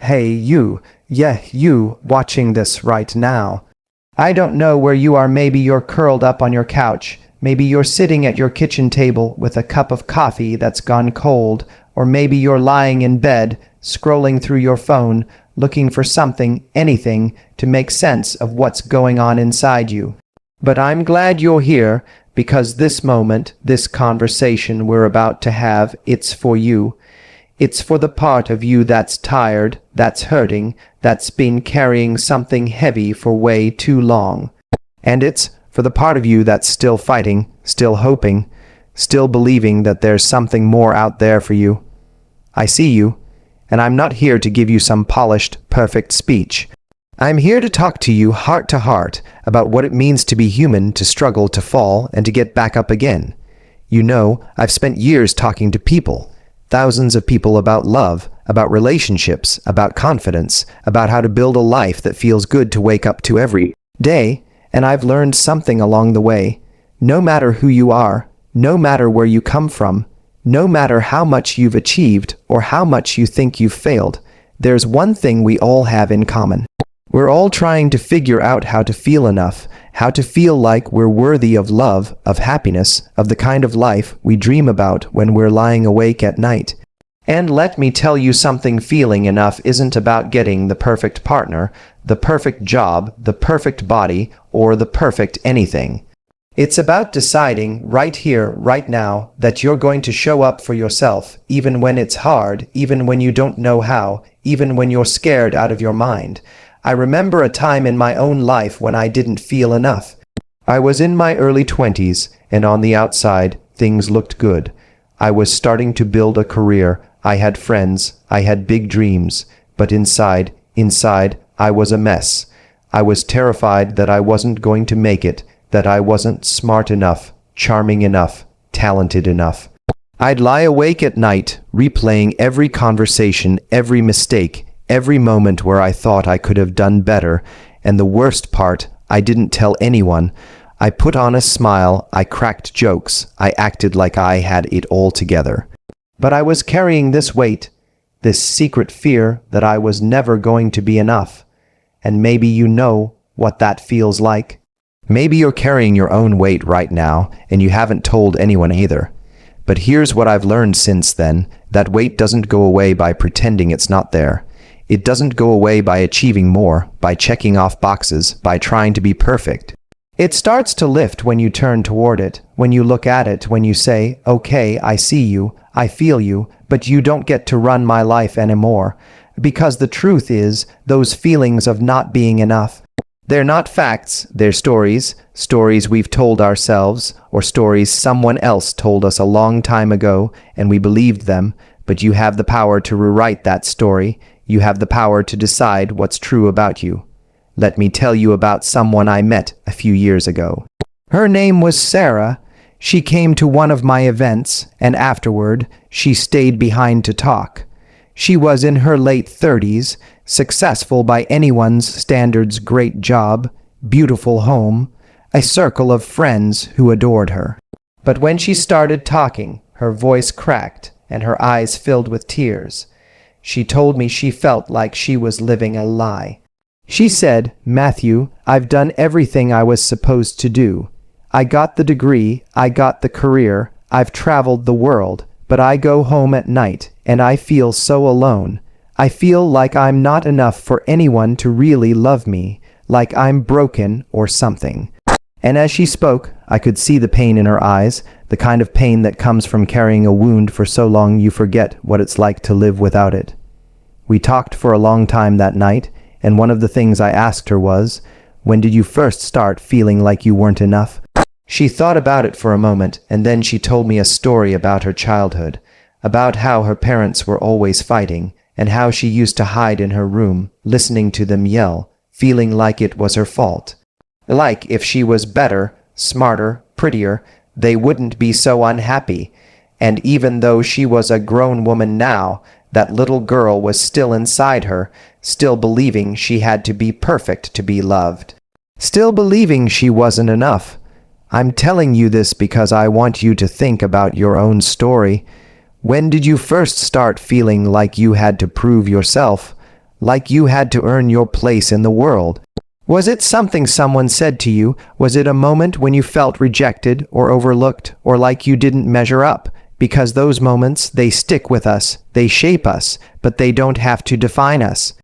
Hey, you. Yeah, you, watching this right now. I don't know where you are. Maybe you're curled up on your couch. Maybe you're sitting at your kitchen table with a cup of coffee that's gone cold. Or maybe you're lying in bed, scrolling through your phone, looking for something, anything, to make sense of what's going on inside you. But I'm glad you're here, because this moment, this conversation we're about to have, it's for you. It's for the part of you that's tired, that's hurting, that's been carrying something heavy for way too long. And it's for the part of you that's still fighting, still hoping, still believing that there's something more out there for you. I see you, and I'm not here to give you some polished, perfect speech. I'm here to talk to you heart to heart about what it means to be human, to struggle, to fall, and to get back up again. You know, I've spent years talking to people. Thousands of people about love, about relationships, about confidence, about how to build a life that feels good to wake up to every day, and I've learned something along the way. No matter who you are, no matter where you come from, no matter how much you've achieved or how much you think you've failed, there's one thing we all have in common. We're all trying to figure out how to feel enough, how to feel like we're worthy of love, of happiness, of the kind of life we dream about when we're lying awake at night. And let me tell you something, feeling enough isn't about getting the perfect partner, the perfect job, the perfect body, or the perfect anything. It's about deciding right here, right now, that you're going to show up for yourself, even when it's hard, even when you don't know how, even when you're scared out of your mind. I remember a time in my own life when I didn't feel enough. I was in my early 20s, and on the outside, things looked good. I was starting to build a career. I had friends. I had big dreams. But inside, I was a mess. I was terrified that I wasn't going to make it, that I wasn't smart enough, charming enough, talented enough. I'd lie awake at night, replaying every conversation, every mistake, every moment where I thought I could have done better, and the worst part, I didn't tell anyone. I put on a smile, I cracked jokes, I acted like I had it all together. But I was carrying this weight, this secret fear that I was never going to be enough. And maybe you know what that feels like. Maybe you're carrying your own weight right now, and you haven't told anyone either. But here's what I've learned since then, that weight doesn't go away by pretending it's not there. It doesn't go away by achieving more, by checking off boxes, by trying to be perfect. It starts to lift when you turn toward it, when you look at it, when you say, okay, I see you, I feel you, but you don't get to run my life anymore. Because the truth is, those feelings of not being enough, they're not facts, they're stories, stories we've told ourselves, or stories someone else told us a long time ago, and we believed them, but you have the power to rewrite that story. You have the power to decide what's true about you. Let me tell you about someone I met a few years ago. Her name was Sarah. She came to one of my events, and afterward, she stayed behind to talk. She was in her late 30s, successful by anyone's standards, great job, beautiful home, a circle of friends who adored her. But when she started talking, her voice cracked and her eyes filled with tears. She told me she felt like she was living a lie. She said, Matthew, I've done everything I was supposed to do. I got the degree, I got the career, I've traveled the world, but I go home at night and I feel so alone. I feel like I'm not enough for anyone to really love me, like I'm broken or something. And as she spoke, I could see the pain in her eyes, the kind of pain that comes from carrying a wound for so long you forget what it's like to live without it. We talked for a long time that night, and one of the things I asked her was, when did you first start feeling like you weren't enough? She thought about it for a moment, and then she told me a story about her childhood, about how her parents were always fighting, and how she used to hide in her room, listening to them yell, feeling like it was her fault. Like if she was better, smarter, prettier, they wouldn't be so unhappy. And even though she was a grown woman now, that little girl was still inside her, still believing she had to be perfect to be loved. Still believing she wasn't enough. I'm telling you this because I want you to think about your own story. When did you first start feeling like you had to prove yourself? like you had to earn your place in the world. Was it something someone said to you? Was it a moment when you felt rejected or overlooked or like you didn't measure up? Because those moments, they stick with us, they shape us, but they don't have to define us.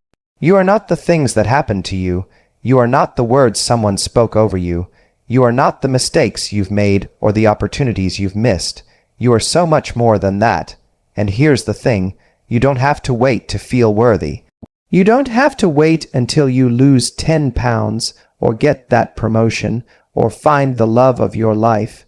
You are not the things that happened to you. You are not the words someone spoke over you. You are not the mistakes you've made or the opportunities you've missed. You are so much more than that. And here's the thing, you don't have to wait to feel worthy. You don't have to wait until you lose 10 pounds or get that promotion or find the love of your life.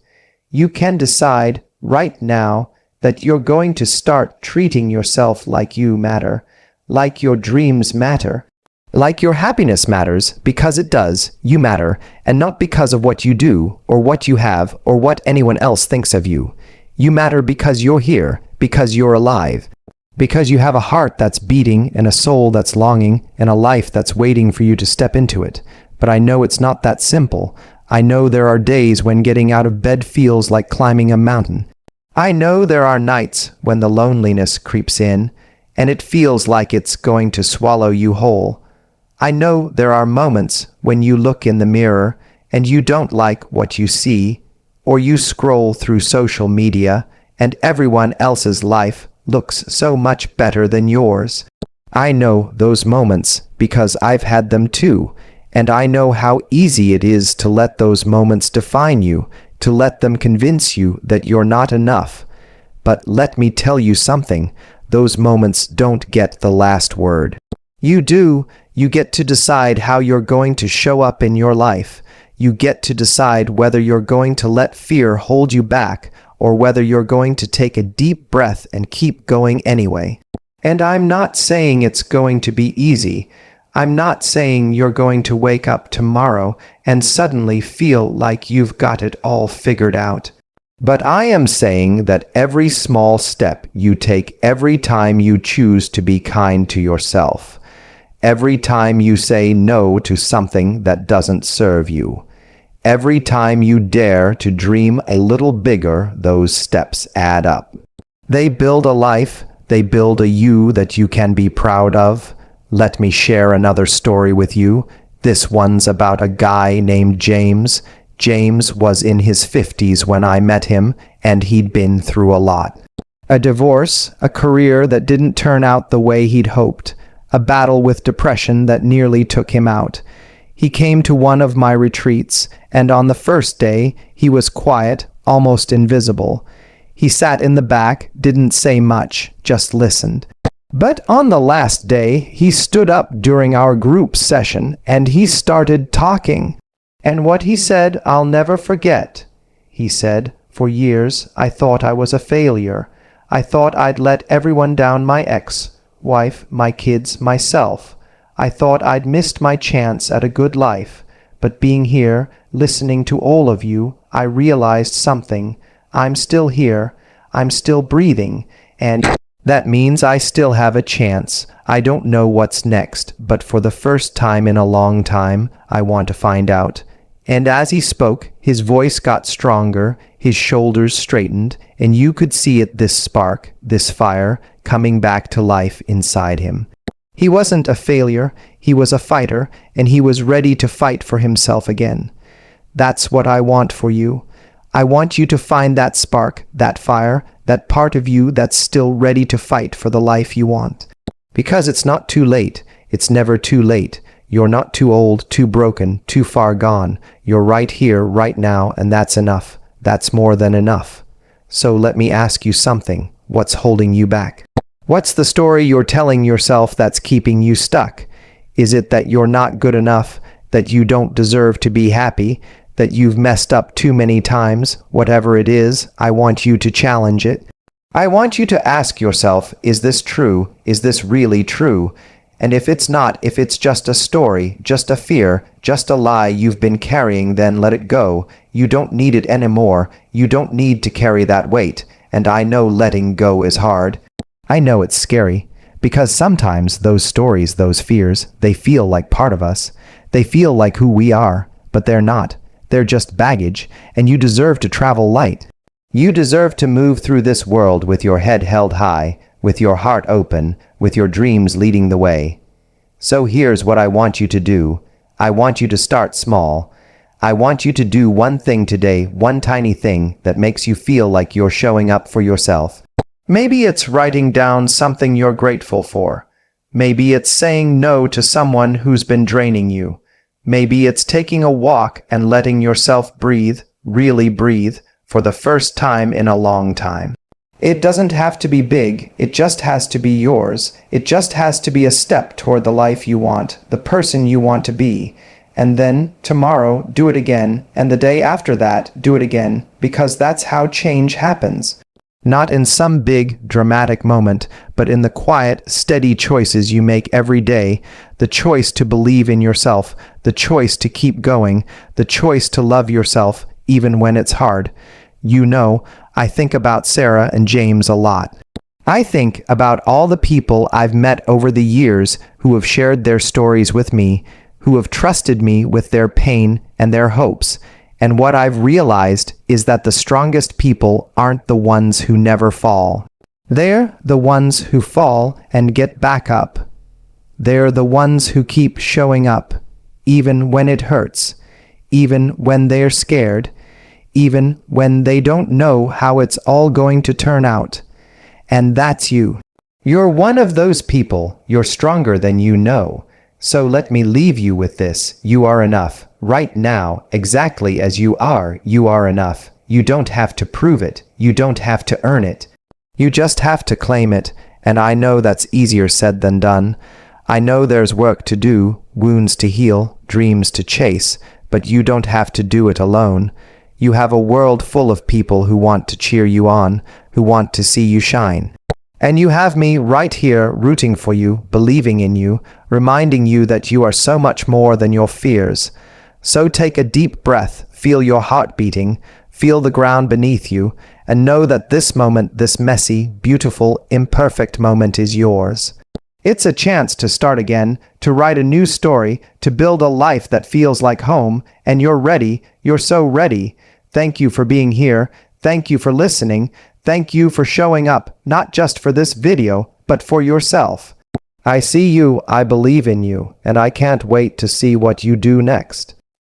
You can decide right now that you're going to start treating yourself like you matter, like your dreams matter, like your happiness matters, because it does, you matter, and not because of what you do or what you have or what anyone else thinks of you. You matter because you're here, because you're alive, because you have a heart that's beating and a soul that's longing and a life that's waiting for you to step into it. But I know it's not that simple. I know there are days when getting out of bed feels like climbing a mountain. I know there are nights when the loneliness creeps in and it feels like it's going to swallow you whole. I know there are moments when you look in the mirror and you don't like what you see, or you scroll through social media and everyone else's life looks so much better than yours. I know those moments because I've had them too, and I know how easy it is to let those moments define you, to let them convince you that you're not enough. But let me tell you something, those moments don't get the last word. You do. You get to decide how you're going to show up in your life. You get to decide whether you're going to let fear hold you back or whether you're going to take a deep breath and keep going anyway. And I'm not saying it's going to be easy. I'm not saying you're going to wake up tomorrow and suddenly feel like you've got it all figured out. But I am saying that every small step you take every time you choose to be kind to yourself, every time you say no to something that doesn't serve you, every time you dare to dream a little bigger, those steps add up. They build a life, they build a you that you can be proud of. Let me share another story with you. This one's about a guy named James. James was in his 50s when I met him, and he'd been through a lot. A divorce, a career that didn't turn out the way he'd hoped, a battle with depression that nearly took him out. He came to one of my retreats, and on the first day, he was quiet, almost invisible. He sat in the back, didn't say much, just listened. But on the last day, he stood up during our group session, and he started talking. And what he said, I'll never forget. He said, "For years, I thought I was a failure. I thought I'd let everyone down, my ex-wife, my kids, myself. I thought I'd missed my chance at a good life. But being here, listening to all of you, I realized something. I'm still here. I'm still breathing. And that means I still have a chance. I don't know what's next, but for the first time in a long time, I want to find out." And as he spoke, his voice got stronger, his shoulders straightened, and you could see it, this spark, this fire, coming back to life inside him. He wasn't a failure, he was a fighter, and he was ready to fight for himself again. That's what I want for you. I want you to find that spark, that fire, that part of you that's still ready to fight for the life you want. Because it's not too late. It's never too late. You're not too old, too broken, too far gone. You're right here, right now, and that's enough. That's more than enough. So let me ask you something. What's holding you back? What's the story you're telling yourself that's keeping you stuck? Is it that you're not good enough, that you don't deserve to be happy, that you've messed up too many times? Whatever it is, I want you to challenge it. I want you to ask yourself, is this true? Is this really true? And if it's not, if it's just a story, just a fear, just a lie you've been carrying, then let it go. You don't need it anymore. You don't need to carry that weight. And I know letting go is hard. I know it's scary. Because sometimes those stories, those fears, they feel like part of us. They feel like who we are, but they're not. They're just baggage, and you deserve to travel light. You deserve to move through this world with your head held high, with your heart open, with your dreams leading the way. So here's what I want you to do. I want you to start small. I want you to do one thing today, one tiny thing that makes you feel like you're showing up for yourself. Maybe it's writing down something you're grateful for. Maybe it's saying no to someone who's been draining you. Maybe it's taking a walk and letting yourself breathe, really breathe, for the first time in a long time. It doesn't have to be big, it just has to be yours. It just has to be a step toward the life you want, the person you want to be. And then, tomorrow, do it again, and the day after that, do it again, because that's how change happens. Not in some big, dramatic moment, but in the quiet, steady choices you make every day, the choice to believe in yourself, the choice to keep going, the choice to love yourself, even when it's hard. You know, I think about Sarah and James a lot. I think about all the people I've met over the years who have shared their stories with me, who have trusted me with their pain and their hopes. And what I've realized is that the strongest people aren't the ones who never fall. They're the ones who fall and get back up. They're the ones who keep showing up, even when it hurts, even when they're scared, even when they don't know how it's all going to turn out. And that's you. You're one of those people. You're stronger than you know. So let me leave you with this. You are enough. Right now, exactly as you are enough. You don't have to prove it. You don't have to earn it. You just have to claim it. And I know that's easier said than done. I know there's work to do, wounds to heal, dreams to chase, but you don't have to do it alone. You have a world full of people who want to cheer you on, who want to see you shine. And you have me right here rooting for you, believing in you, reminding you that you are so much more than your fears. So take a deep breath, feel your heart beating, feel the ground beneath you, and know that this moment, this messy, beautiful, imperfect moment is yours. It's a chance to start again, to write a new story, to build a life that feels like home, and you're ready, you're so ready. Thank you for being here. Thank you for listening. Thank you for showing up, not just for this video, but for yourself. I see you, I believe in you, and I can't wait to see what you do next.